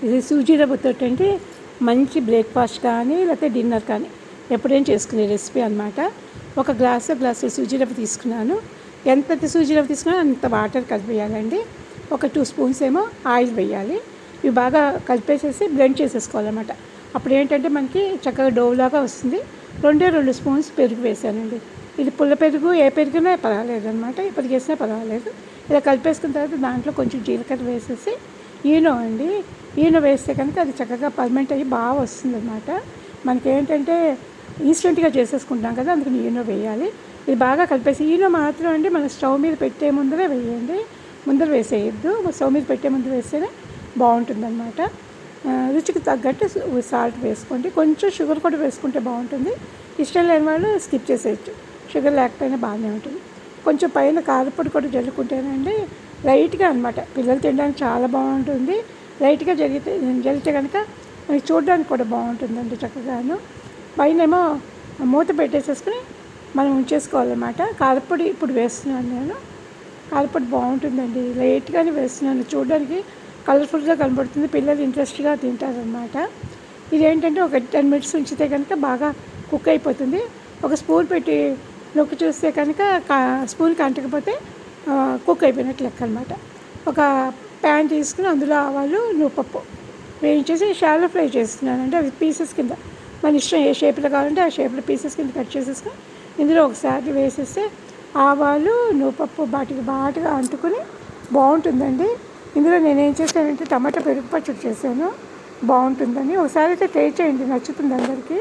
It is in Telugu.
ఇది సూజీ రవ్వతోటి అంటే మంచి బ్రేక్ఫాస్ట్ కానీ లేకపోతే డిన్నర్ కానీ ఎప్పుడైనా చేసుకునే రెసిపీ అనమాట. ఒక గ్లాసు సూజీ రవ్వ తీసుకున్నాను. ఎంత సూజీ రవ్వ తీసుకున్నా అంత వాటర్ కలిపేయాలండి. ఒక 2 స్పూన్స్ ఏమో ఆయిల్ వేయాలి. ఇవి బాగా కలిపేసేసి బ్లెండ్ చేసేసుకోవాలన్నమాట. అప్పుడు ఏంటంటే మనకి చక్కగా డోలాగా వస్తుంది. 2 స్పూన్స్ పెరుగు వేసానండి. ఇది పుల్ల పెరుగు, ఏ పెరుగునా పర్వాలేదు అనమాట. ఏ పెరుగు వేసినా పర్వాలేదు. ఇలా కలిపేసుకున్న తర్వాత దాంట్లో కొంచెం జీలకర్ర వేసేసి ఈనో అండి, ఈనో వేస్తే కనుక అది చక్కగా పర్మెంట్ అయ్యి బాగా వస్తుంది అనమాట. మనకేంటంటే ఇన్స్టెంట్గా చేసేసుకుంటాం కదా, అందుకని ఈనో వేయాలి. ఇది బాగా కలిపేసి ఈనో మాత్రం అండి మన స్టవ్ మీద పెట్టే ముందరే వేయండి, ముందర వేసేయద్దు. స్టవ్ మీద పెట్టే ముందు వేస్తేనే బాగుంటుందన్నమాట. రుచికి తగ్గట్టు సాల్ట్ వేసుకోండి. కొంచెం షుగర్ కూడా వేసుకుంటే బాగుంటుంది. ఇష్టం లేని వాళ్ళు స్కిప్ చేసేయచ్చు, షుగర్ లేకపోయినా బాగానే ఉంటుంది. కొంచెం పైన కారపొడి కూడా జల్లుకుంటేనండి లైట్గా అనమాట, పిల్లలు తినడానికి చాలా బాగుంటుంది. లైట్గా జరిగితే కనుక మనకి చూడడానికి కూడా బాగుంటుందండి చక్కగాను. పైన ఏమో మూత పెట్టేసేసుకుని మనం ఉంచేసుకోవాలన్నమాట. కారపొడి ఇప్పుడు వేస్తున్నాను నేను. కారపొడి బాగుంటుందండి, లైట్గానే వేస్తున్నాను. చూడడానికి కలర్ఫుల్గా కనబడుతుంది, పిల్లలు ఇంట్రెస్ట్గా తింటారనమాట. ఇదేంటంటే ఒక 10 మినిట్స్ ఉంచితే కనుక బాగా కుక్ అయిపోతుంది. ఒక స్పూన్ పెట్టి నొక్కి చూస్తే కనుక స్పూన్కి అంటకపోతే కుక్ అయిపోయినట్లు లెక్క అనమాట. ఒక ప్యాన్ తీసుకుని అందులో ఆవాలు, నువ్వుపప్పు వేయించేసి షాలో ఫ్రై చేస్తున్నాను. అంటే అవి పీసెస్ కింద మన ఇష్టం ఏ షేప్లో కావాలంటే ఆ షేప్లో పీసెస్ కింద కట్ చేసేసుకొని ఇందులో ఒకసారి వేసేస్తే ఆవాలు, నువ్వుపప్పు బాటిగా అంటుకుని బాగుంటుందండి. ఇందులో నేనేం చేశానంటే టమాటా పెరుగు పచ్చడి చేశాను, బాగుంటుందని. ఒకసారి అయితే ట్రై చేయండి, నచ్చుతుంది అందరికీ.